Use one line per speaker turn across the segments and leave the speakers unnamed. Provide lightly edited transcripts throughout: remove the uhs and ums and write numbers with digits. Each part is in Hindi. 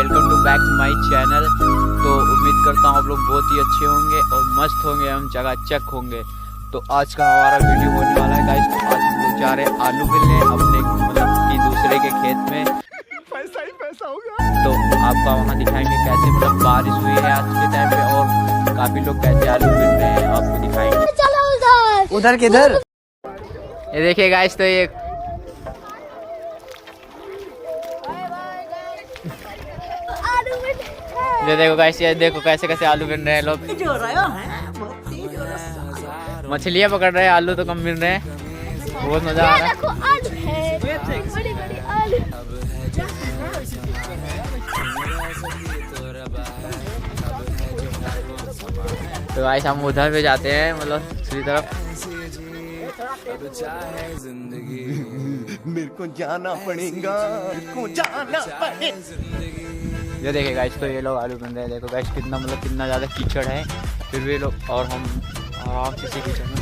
Welcome to back to my channel. तो उम्मीद करता हूँ आप लोग बहुत ही अच्छे होंगे और मस्त होंगे, हम चकाचक होंगे। तो आज का हमारा वीडियो होने वाला है गाइस। आज हम लोग जा रहे हैं आलू मिलने अपने मतलब कि दूसरे के खेत में।
पैसा ही पैसा होगा।
तो आपका वहाँ दिखाएंगे कैसे मतलब बारिश हुई है आज के टाइम पे और काफी लोग कैसे आलू मिल रहे हैं आपको दिखाएंगे।
उधर किधर
ये देखिए गाइस, तो ये देखो गाइस, ये देखो कैसे कैसे आलू मिल रहे हैं। लोग मछलियाँ पकड़ रहे हैं, आलू तो कम मिल रहे हैं। बहुत मजा आ रहा है। तो गाइस हम उधर पे जाते हैं, मतलब दूसरी तरफ।
मेरे को जाना पड़ेगा,
ये देखिए गाइस, तो ये लोग आलू बन रहे हैं। देखो गाइस कितना मतलब कितना ज़्यादा कीचड़ है, फिर भी लोग और हम आराम से कीचड़ में।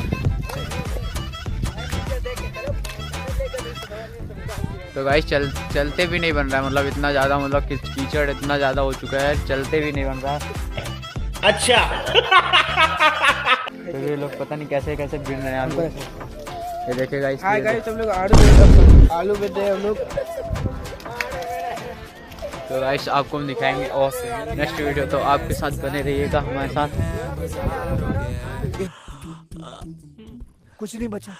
तो गाइस चलते भी नहीं बन रहा है, मतलब इतना ज़्यादा मतलब कीचड़ इतना ज़्यादा हो चुका है, चलते भी नहीं बन रहा है।
अच्छा।
फिर ये लोग पता नहीं कैसे कैसे बिन रहे हैं आलू। ये देखिए गाइस,
हाय गाइस, हम लोग आलू बेचते हैं हम लोग।
तो गाइस आपको हम दिखाएंगे और नेक्स्ट वीडियो, तो आपके साथ बने रहिएगा हमारे साथ।
कुछ नहीं बचा।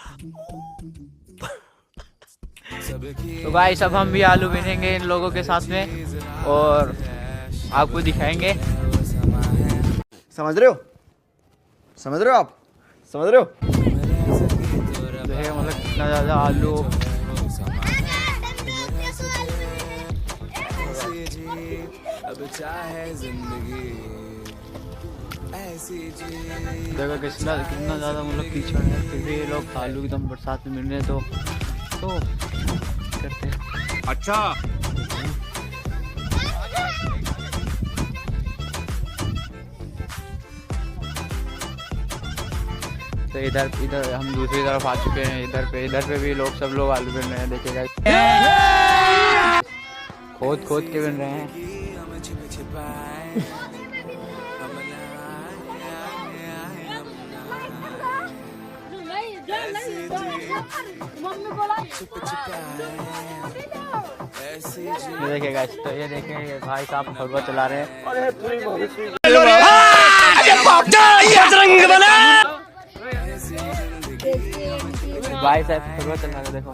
तो गाइस अब हम भी आलू बिनेंगे इन लोगों के साथ में और आपको दिखाएंगे।
समझ रहे हो? समझ रहे हो आप? समझ रहे हो?
देखिए मतलब कितना ज़्यादा आलू। देखो कितना कितना ज़्यादा मतलब कीचड़ है, फिर भी ये लोग आलू एकदम बरसात में मिल रहे हैं। तो करते हैं।
अच्छा।
तो इधर हम दूसरी तरफ आ चुके हैं। इधर पे भी लोग सब लोग आलू बिन रहे हैं। देखिएगा खोद के बिन रहे हैं। ये देखिएगा, तो ये देखिए भाई साहब फलवा चला रहे हैं। भाई साहब फलवा चला रहे, देखो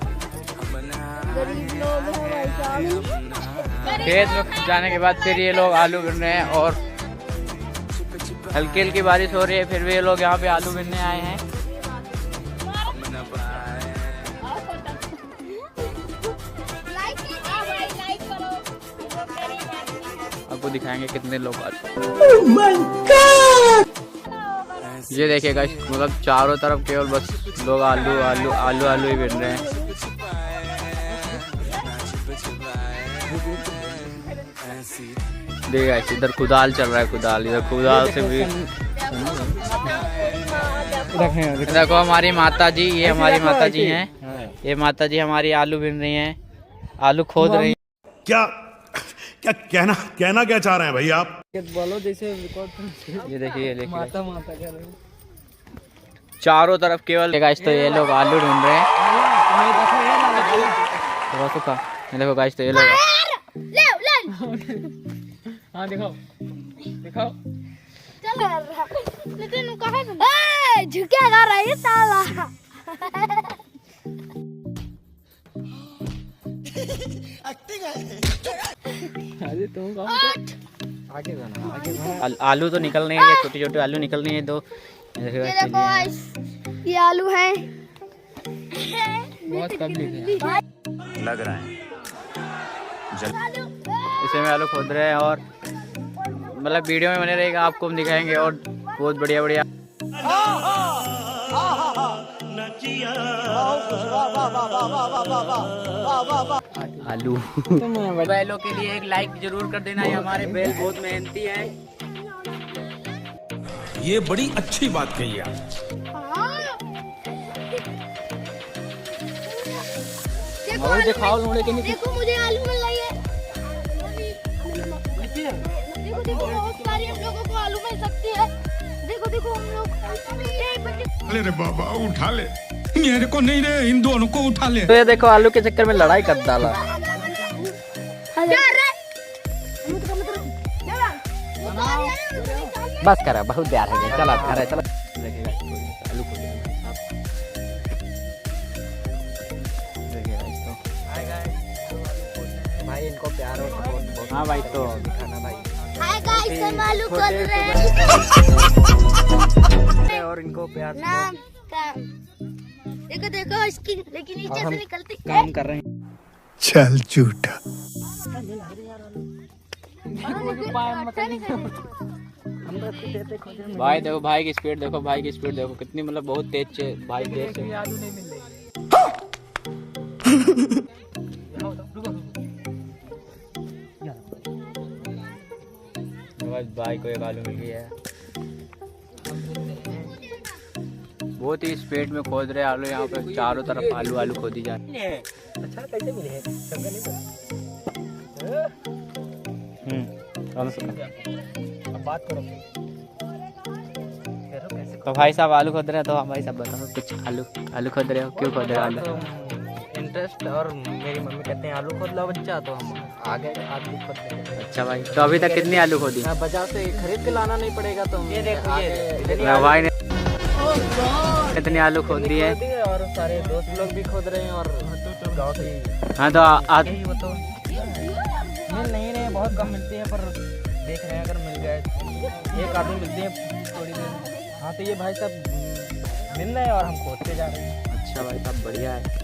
खेत में जाने के बाद फिर ये लोग आलू बिन रहे हैं और हल्की हल्की बारिश हो रही है, फिर भी ये लोग यहाँ पे आलू बिनने आए हैं। आपको दिखाएंगे कितने लोग ये देखिएगा, मतलब चारों तरफ केवल बस लोग आलू आलू आलू आलू ही बिन रहे हैं। देखिएगा इधर कुदाल चल रहा है, कुदाल इधर कुदाल से भी। देखो हमारी माता जी, ये हमारी माता जी हैं। ये माता जी हमारी आलू बिन रही हैं, आलू खोद रही हैं।
क्या क्या कहना क्या चाह रहे हैं भाई आप?
बोलो जैसे
ये देखिए
माता कह रहे हैं।
चारों तरफ केवल गाइस, तो ये लोग आलू ढूंढ रहे हैं। देखो गाइस, तो ये लोग
हाँ दिखाओ
झुकेगा रहा है साला।
आलू तो निकल नहीं है, छोटे छोटे आलू निकल नहीं है। तो
ये देखो गाइस, ये आलू है।
बहुत पब्लिक है
लग रहा है
इसे में आलू खोद रहे हैं और मतलब वीडियो में बने रहेगा, आपको हम दिखाएंगे और बहुत बढ़िया बढ़िया आलू। बैलों के लिए एक लाइक जरूर कर देना, ये हमारे बैल बहुत मेहनती हैं।
ये बड़ी अच्छी बात कही आप।
देखो दिखाओ, देखो मुझे आलू मिल रही है। देखो देखो बहुत सारी हम लोगों को आलू मिल सकती है। देखो देखो हम लोग
अरे रे बाबा उठा ले, मेरे को नहीं रे, इन दोनों को उठा ले।
तो ये देखो आलू के चक्कर में लड़ाई कर डाला। बस करा, बहुत देर है, चला करे चला।
देखिए guys, आलू खोद रहे हैं आप। देखिए guys, तो
भाई इनको प्यार और सपोर्ट बहुत
हाँ भाई, तो
खाना भाई।
हाय गाइस, हम आलू खोद रहे हैं।
और इनको प्यार
नाम का देखो देखो इसकी, लेकिन नीचे से निकलती
काम कर रहे हैं।
चल झूठा।
भाई देखो, भाई की स्पीड देखो, भाई की स्पीड देखो कितनी, मतलब बहुत तेज है भाई, तेज है।
आलू नहीं मिल रही।
बस भाई को एक आलू मिल गया है। बहुत ही स्पीड में खोद रहे आलू, यहाँ पे चारों तरफ आलू आलू खोदी जा रही है।
अच्छा कैसे मिले हैं? शंकर नहीं अब बात करो।
तो भाई साहब आलू खोद रहे हैं, तो भाई साहब बताओ कुछ, आलू खोद रहे हो, क्यों खोद रहे हो आलू?
इंटरेस्ट, और मेरी मम्मी कहते हैं आलू खोद लो बच्चा, तो हम आगे आलू खोद रहे हैं।
अच्छा भाई, तो अभी तक कितनी आलू खोदी?
बाजार से खरीद के लाना नहीं पड़ेगा। तो ये देखो, ये
भाई ने कितनी आलू खोद दी है?
और सारे दोस्त लोग भी खोद रहे हैं, और गाँव से
हाँ तो
यही वो तो मिल नहीं रहे, बहुत कम मिलते हैं, पर देख रहे हैं अगर मिल गए एक आदमी मिलते हैं थोड़ी देर में। हाँ तो ये भाई साहब मिल रहे हैं और हम खोदते जा रहे हैं।
अच्छा भाई साहब, बढ़िया है।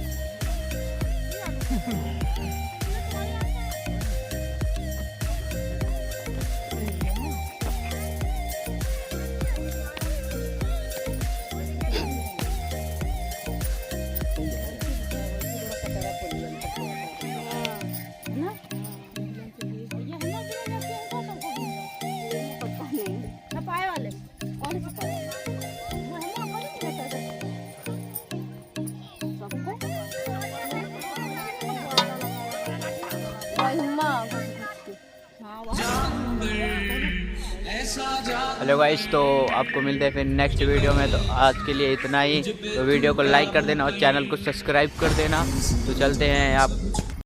हेलो गाइस, तो आपको मिलते हैं फिर नेक्स्ट वीडियो में। तो आज के लिए इतना ही। तो वीडियो को लाइक कर देना और चैनल को सब्सक्राइब कर देना। तो चलते हैं आप।